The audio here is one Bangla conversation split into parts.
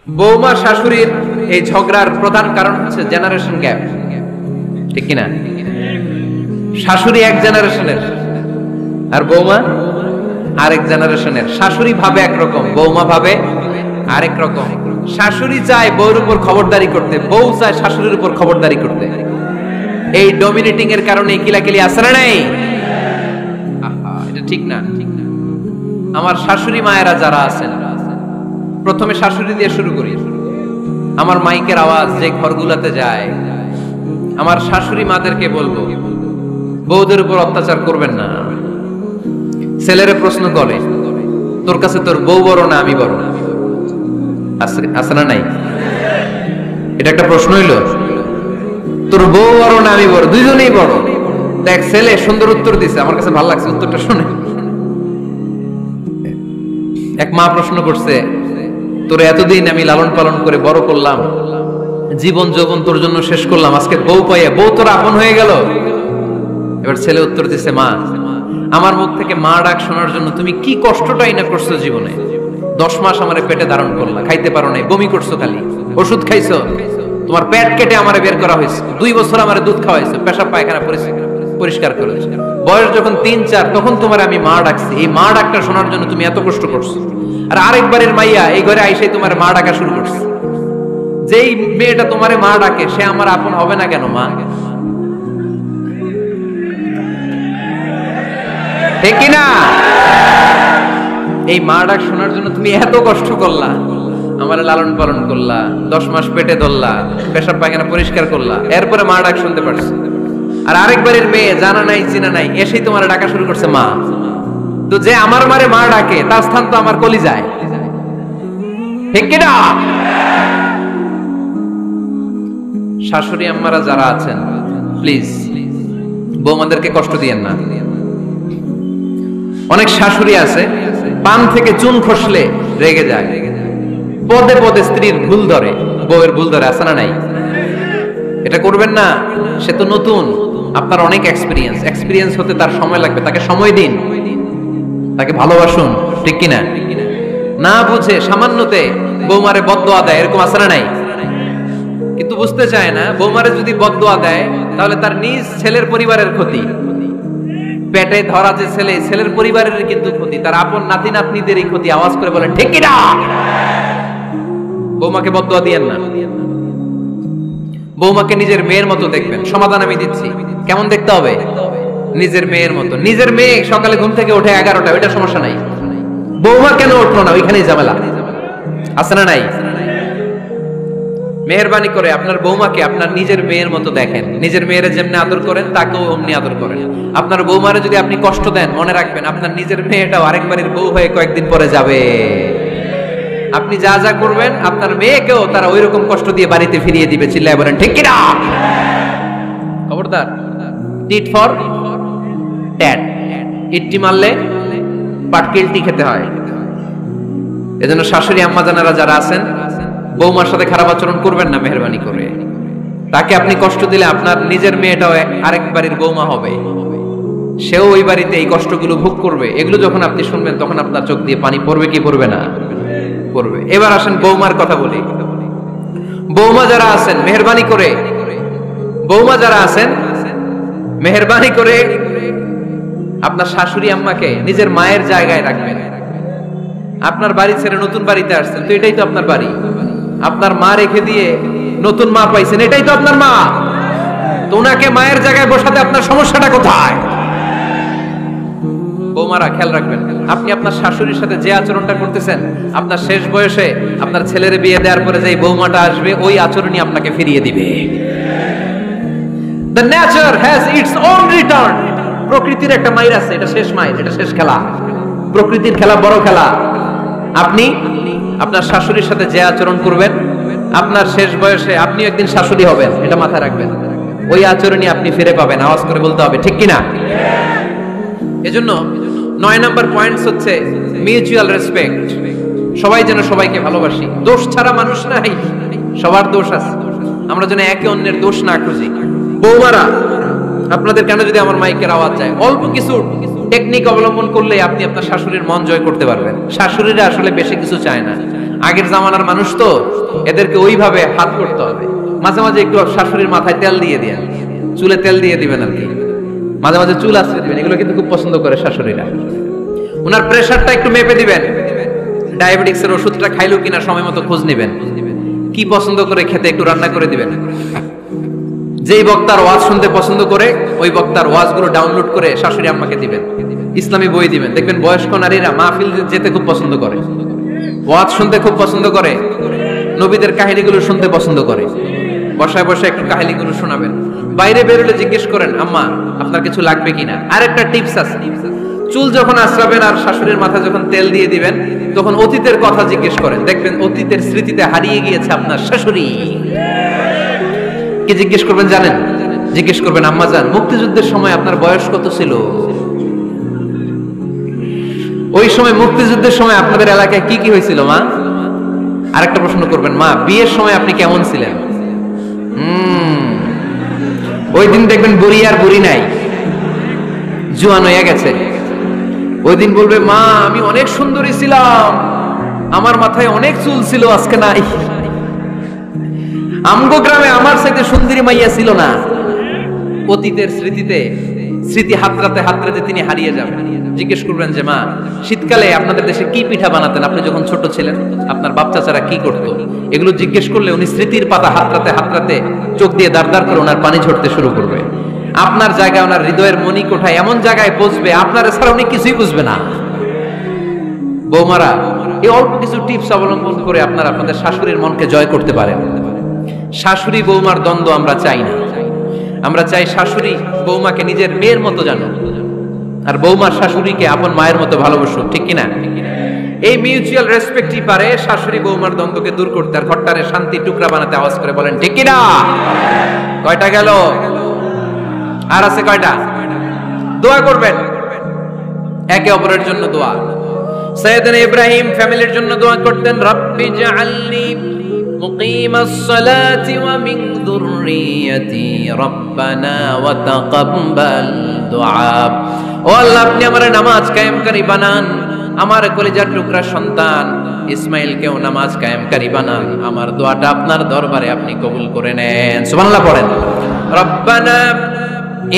বৌমা শাশুড়ির এই ঝগড়ার প্রধান কারণ হচ্ছে জেনারেশন গ্যাপ, ঠিক কিনা? শাশুড়ি এক জেনারেশনের আর বৌমা আরেক জেনারেশনের। শাশুড়ি ভাবে একরকম, বৌমা ভাবে আরেক রকম। শাশুড়ি চায় বউর উপর খবরদারি করতে, বউ চায় শাশুড়ির উপর খবরদারি করতে। এই ডমিনেটিং এর কারণে কিলাকিলি আছে না নাই? এটা ঠিক না। আমার শাশুড়ি মায়েরা যারা আছেন, প্রথমে শাশুড়ি দিয়ে শুরু করি। আমার মাইকের আওয়াজ যে ঘরগুলাতে যায়, আমার শাশুড়ি মাদেরকে বলবো, বউদের উপর অত্যাচার করবেন না। ছেলেরে প্রশ্ন করে, তোর কাছে তোর বউ বড় না আমি বড়? আছে না নাই? এটা একটা প্রশ্ন হইল। তোর বউ বড় না আমি বড়? দুইজনেই বড়। দেখ, ছেলে সুন্দর উত্তর দিছে, আমার কাছে ভালো লাগছে উত্তরটা শুনে। এক মা প্রশ্ন করছে, তোর এতদিন আমি লালন পালন করে বড় করলাম, জীবন যৌবন তোর জন্য শেষ করলাম, আজকে বউ পাইয়া বউ তোর আপন হয়ে গেল। এবার ছেলে উত্তর দিছে, মা, আমার মুখ থেকে মা ডাক শোনার জন্য তুমি কি কষ্টটাই না করছো জীবনে। 10 মাস আমারে পেটে ধারণ করলা, খাইতে পারো নাই, বমি করছো, খালি ওষুধ খাইছো, তোমার পেট কেটে আমারে বের করা হয়েছে। 2 বছর আমারে দুধ খাওয়াইছো, পেশাব পায়খানা পরিষ্কার করে। বয়স যখন 3-4 তখন তোমার আমি মা ডাকছি। এই মা ডাকটা শোনার জন্য তুমি এত কষ্ট করছো, আর আরেকবারের মাইয়া এই ঘরে আইসাই তোমার মা ডাকা শুরু করছে। যেই মেয়েটা তোমারে মা ডাকে সে আমার আপন হবে না কেন মা? ঠিক কিনা? এই মা ডাক শোনার জন্য তুমি এত কষ্ট করলা, আমার লালন পালন করলা, 10 মাস পেটে ধরলা, পেশাব পায়খানা পরিষ্কার করলা, এরপরে মা ডাক শুনতে পারছি। আর আরেকবারের মেয়ে জানা নাই চিনা নাই এসেই তোমার ডাকা শুরু করছে মা। তো যে আমার মারে মা ডাকে তার স্থান তো আমার কলিজায়, ঠিক কিনা? শাশুড়ি আম্মারা যারা আছেন, প্লিজ বৌমাদেরকে কষ্ট দিয়েন না। অনেক শাশুড়ি আছে পান থেকে চুন খসলে রেগে যায়, পদে পদে স্ত্রীর ভুল ধরে, বউয়ের ভুল ধরে, আছে না নাই? এটা করবেন না। সে তো নতুন, আপনার অনেক এক্সপিরিয়েন্স হতে তার সময় লাগবে। তাকে সময় দিন, তাকে ভালোবাসুন, ঠিক কিনা? না বুঝে সামান্যতে বৌমারে বদদোয়া দেয়, এরকম আছে না নাই? কিন্তু বুঝতে চায় না, বৌমারে যদি বদদোয়া দেয় তাহলে তার নিজ ছেলের পরিবারের ক্ষতি। পেটে ধরা যে ছেলে, ছেলের পরিবারের কিন্তু ক্ষতি, তার আপন নাতি নাতনিদেরই ক্ষতি। আওয়াজ করে বলেন ঠিক কিনা? বৌমাকে বদদোয়া দিয়েন না। বৌমাকে নিজের মেয়ের মতো দেখবেন। সমাধান আমি দিচ্ছি। কেমন দেখতে হবে? নিজের মেয়ের মতো। নিজের মেয়ে সকালে ঘুম থেকে ওঠে 11টা, ওইটা সমস্যা নাই। বৌমা কেন উঠলো না, ওইখানেই ঝামেলা, আছে না নাই? মেহেরবানি করে আপনার বৌমাকে আপনার নিজের মেয়ের মতো দেখেন। নিজের মেয়েরে যেমনি আদর করেন তাকেও অমনি আদর করেন। আপনার বৌমারে যদি আপনি কষ্ট দেন, মনে রাখবেন আপনার নিজের মেয়েটাও আরেকবারের বউ হয়ে কয়েকদিন পরে যাবে। আপনি যা যা করবেন আপনার মেয়েকেও তারা ওই রকম কষ্ট দিয়ে বাড়িতে ফিরিয়ে দিবে। চিল্লায় বলেন ঠিক কিনা? খবরদার, টিট ফর ট্যাট। ইট্টি মারলে পাটকেলটি খেতে হয়। এজন্য শাশুড়ি আম্মা জানারা যারা আছেন, বৌমার সাথে খারাপ আচরণ করবেন না মেহেরবানি করে। তাকে আপনি কষ্ট দিলে আপনার নিজের মেয়েটাও আরেক বাড়ির বৌমা হবে, সেও ওই বাড়িতে এই কষ্টগুলো ভোগ করবে। এগুলো যখন আপনি শুনবেন তখন আপনার চোখ দিয়ে পানি পড়বে কি পড়বে না? পড়বে। এবার আসেন বৌমার কথা বলি। বৌমা যারা আছেন মেহেরবানি করে, বৌমা যারা আছেন মেহেরবানি করে আপনার শাশুড়ি আম্মাকে নিজের মায়ের জায়গায় রাখবেন। আপনার বাড়ি ছেড়ে নতুন বাড়িতে আসছেন, তো এটাই তো আপনার বাড়ি। আপনার মা রেখে দিয়ে নতুন মা পাইছেন, এটাই তো আপনার মা। তো ওনাকে মায়ের জায়গায় বসাতে আপনার সমস্যাটা কোথায়? বৌমারা খেয়াল রাখবেন, আপনি আপনার শাশুড়ির সাথে যে আচরণটা করতেছেন, আপনার শেষ বয়সে আপনার ছেলের বিয়ে দেওয়ার পরে যে বৌমাটা আসবে ওই আচরণই আপনাকে ফিরিয়ে দিবে। The nature has its own return. প্রকৃতির একটা মাইর আছে, এটা শেষ মাইর, এটা শেষ খেলা। প্রকৃতির খেলা বড় খেলা। আপনি আপনার শাশুড়ির সাথে যে আচরণ করবেন, আপনার শেষ বয়সে আপনি একদিন শাশুড়ি হবেন, এটা মাথায় রাখবেন। ওই আচরণই আপনি ফিরে পাবেন। আওয়াজ করে বলতে হবে ঠিক কিনা? এজন্য 9 নম্বর পয়েন্টস হচ্ছে মিউচুয়াল রেসপেক্ট। সবাই যেন সবাইকে ভালোবাসি। দোষ ছাড়া মানুষ নাই, সবার দোষ আছে। আমরা যেন একে অন্যের দোষ না খুঁজি। বৌমারা, আপনাদের কেন যদি আমার মাইকের আওয়াজ যায়, অল্প কিছু টেকনিক অবলম্বন করলে আপনি আপনার শাশুড়ির মন জয় করতে পারবেন। শাশুড়িরা আসলে বেশি কিছু চায় না, আগের জামানার মানুষ তো, এদেরকে ওইভাবে হাত করতে হবে। মাঝে মাঝে একটু শাশুড়ির মাথায় তেল দিয়ে দিবেন, চুলে তেল দিয়ে দিবেন আর কি, মাঝে মাঝে চুল আশ্রয় দিবেন, এগুলো কিন্তু খুব পছন্দ করে শাশুড়িরা। ওনার প্রেশারটা একটু মেপে দিবেন, ডায়াবেটিক্সের ওষুধটা খাইলো কিনা সময় মতো খোঁজ নেবেন, কি পছন্দ করে খেতে একটু রান্না করে দিবেন। যেই বক্তার ওয়াজ শুনতে পছন্দ করে ওই বক্তার ওয়াজগুলো ডাউনলোড করে শাশুড়ি আম্মাকে দিবেন, ইসলামী বই দিবেন। দেখবেন বয়স্ক নারীরা মাহফিল যেতে খুব পছন্দ করে, ওয়াজ শুনতে খুব পছন্দ করে, নবীদের কাহিনীগুলো শুনতে পছন্দ করে। বসায় বসায় একটু কাহিনীগুলো শোনাবেন। বাইরে বেরোলে জিজ্ঞেস করেন, আম্মা আপনার কিছু লাগবে কিনা। আরেকটা টিপস আছে, চুল যখন আশ্রাবেন আর শাশুড়ির মাথায় যখন তেল দিয়ে দিবেন, তখন অতীতের কথা জিজ্ঞেস করেন। দেখবেন অতীতের স্মৃতিতে হারিয়ে গিয়েছে আপনার শাশুড়ি। কি জিজ্ঞেস করবেন জানেন? জিজ্ঞেস করবেন, আম্মা জান, মুক্তিযুদ্ধের সময় আপনার বয়স কত ছিল? ওই সময় মুক্তিযুদ্ধের সময় আপনাদের এলাকায় কি কি হয়েছিল মা? আরেকটা প্রশ্ন করবেন, মা বিয়ের সময় আপনি কেমন ছিলেন? ওই দিন দেখবেন বুড়ি আর বুড়ি নাই, জোয়ান হয়ে গেছে। ওই দিন বলবে, মা আমি অনেক সুন্দরী ছিলাম, আমার মাথায় অনেক চুল ছিল, আজকে নাই। আমগো গ্রামে আমার সাথে সুন্দরী মাইয়া ছিল না। অতীতের স্মৃতিতে, স্মৃতি হাতরাতে হাতরাতে তিনি হারিয়ে যাবেন। জিজ্ঞেস করবেন যে, মা শীতকালে আপনাদের দেশে কি পিঠা বানাতেন আপনি যখন ছোট ছিলেন? আপনার বাপ চাচারা কি করতো? এগুলো জিজ্ঞেস করলে উনি স্মৃতির পাতা হাতরাতে হাতরাতে চোখ দিয়ে দাঁড় দাঁড় করে ওনার পানি ঝরতে শুরু করবে। আপনার জায়গায়, ওনার হৃদয়ের মনি কোঠায় এমন জায়গায় পৌঁছবে, আপনার ছাড়া উনি কিছুই বুঝবে না। বৌমারা, এই অল্প কিছু টিপস অবলম্বন করে আপনারা আপনাদের শাশুড়ির মনকে জয় করতে পারেন। শাশুড়ি বৌমার দ্বন্দ্ব আমরা চাই না। আমরা চাই শাশুড়ি বৌমাকে নিজের মেয়ের মতো জানো, আর বৌমার শাশুড়িকে আপন মায়ের মতো ভালোবাসুক, ঠিক কিনা? এই মিউচুয়াল রেসপেক্টই পারে শাশুড়ি বৌমার দ্বন্দ্বকে দূর করতে, আর ঘরটারে শান্তি টুকরা বানাতে। আওয়াজ করে বলেন ঠিক কিনা? কয়টা গেল? আর আছে কয়টা? দোয়া করবেন একে অপরের জন্য। দোয়া, সাইয়েদনা ইব্রাহিম ফ্যামিলির জন্য দোয়া করতেন, রব্বি জাআলনি মুকিমাস সালাতি ওয়া মিন যুররিয়াতি রব্বানা ওয়া তাকাব্বাল দুআ। ও আল্লাহ, আপনি আমারে নামাজ কায়েমকারী বানান, আমার কলিজার টুকরা সন্তান ইসমাইলকেও নামাজ কায়েমকারী বানান। আমার দোয়াটা আপনার দরবারে আপনি কবুল করে নেন। সুবহানাল্লাহ পড়েন। রব্বানা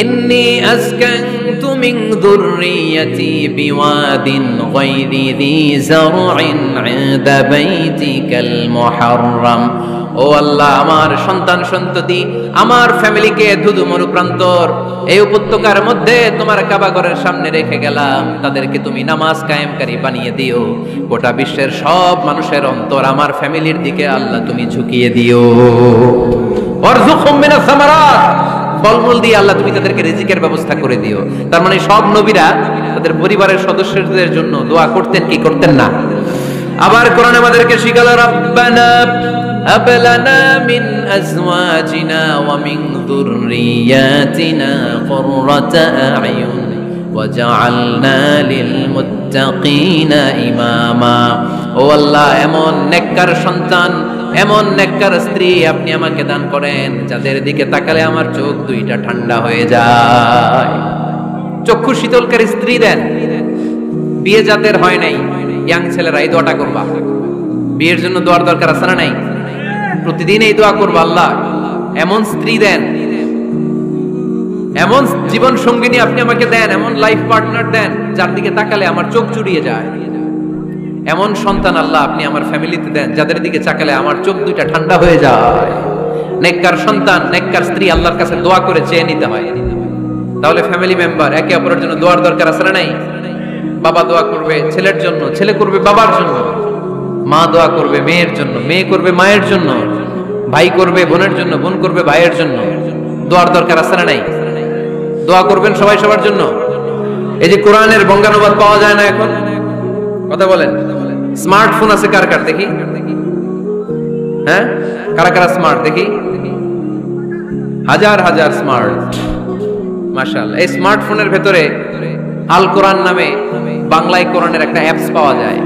ইন্নী আসকানতু মিন যুররিয়াতি বিওয়াদিন গায়রি যী যারইন ইনদা বাইতিকাল মুহাররাম। ও আল্লাহ, আমার সন্তান সন্ততি, আমার ফ্যামিলিকে ধুধু মরুপ্রান্তর এই উপত্যকার মধ্যে তোমার কাবা ঘরের সামনে রেখে গেলাম, তাদেরকে তুমি নামাজ কায়েমকারী বানিয়ে দিও। গোটা বিশ্বের সব মানুষের অন্তর আমার ফ্যামিলির দিকে আল্লাহ তুমি ঝুঁকিয়ে দিও। ওয়ারযুকহুম মিনাস সামারাত, ফলমূল দিয়ে আল্লাহ তুমি তাদেরকে রিজিকের ব্যবস্থা করে দিও। তার মানে সব নবীরা তাদের পরিবারের সদস্যদের জন্য দোয়া করতেন কি করতেন না? আবার কোরআন আমাদেরকে শিখালো, রব্বানা হাব লানা মিন আজওয়াজিনা ওয়া মিন যুররিয়াতিনা কুররাতা আ'য়ুন ওয়াজআলনা লিল মুত্তাকিনা ইমামা। ও আল্লাহ, এমন নেককার সন্তান, এমন নেককার স্ত্রী আপনি আমাকে দান করেন যাদের দিকে তাকালে আমার চোখ দুইটা ঠান্ডা হয়ে যায়। চক্ষু শীতলকারী স্ত্রী দেন। বিয়ে যাদের হয় নাই, ইয়াং ছেলেরা এই দোয়াটা করবা। বিয়ের জন্য দোয়ার দরকার আছে না নাই? প্রতিদিন এই দোয়া করবা, আল্লাহ এমন স্ত্রী দেন, এমন জীবন সঙ্গিনী আপনি আমাকে দেন, এমন লাইফ পার্টনার দেন যার দিকে তাকালে আমার চোখ জুড়িয়ে যায়। এমন সন্তান আল্লাহ আপনি আমার ফ্যামিলিতে দেন যাদের দিকে তাকালে আমার চোখ দুইটা ঠান্ডা হয়ে যায়। নেককার সন্তান, নেককার স্ত্রী আল্লাহর কাছে দোয়া করে চেয়ে নিতে হয়। তাহলে ফ্যামিলি মেম্বার একে অপরের জন্য দোয়ার দরকার আছে না নাই? বাবা দোয়া করবে ছেলের জন্য, ছেলে করবে বাবার জন্য, মা দোয়া করবে মেয়ের জন্য, মেয়ে করবে মায়ের জন্য, ভাই করবে বোনের জন্য, বোন করবে ভাইয়ের জন্য। দোয়ার দরকার আছে না নাই? দোয়া করবেন সবাই সবার জন্য। এই যে কোরআনের বঙ্গানুবাদ পাওয়া যায় না এখন, কথা বলেন। স্মার্টফোন আছে কার কার দেখি? হ্যাঁ, কারা কারা স্মার্ট দেখি? হাজার হাজার স্মার্ট, মাশাআল্লাহ। এই স্মার্টফোনের ভেতরে আল কোরআন নামে বাংলায় কোরআনের একটা অ্যাপস পাওয়া যায়।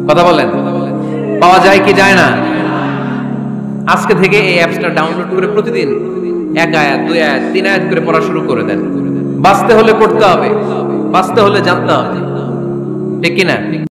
কথা বলেন, পাওয়া যায় কি যায় না? আজকে থেকে এই অ্যাপসটা ডাউনলোড করে প্রতিদিন 1 আয়াত 2 আয়াত 3 আয়াত করে পড়া শুরু করে দেন। বাঁচতে হলে পড়তে হবে, বাঁচতে হলে জানতে হবে, ঠিক কিনা?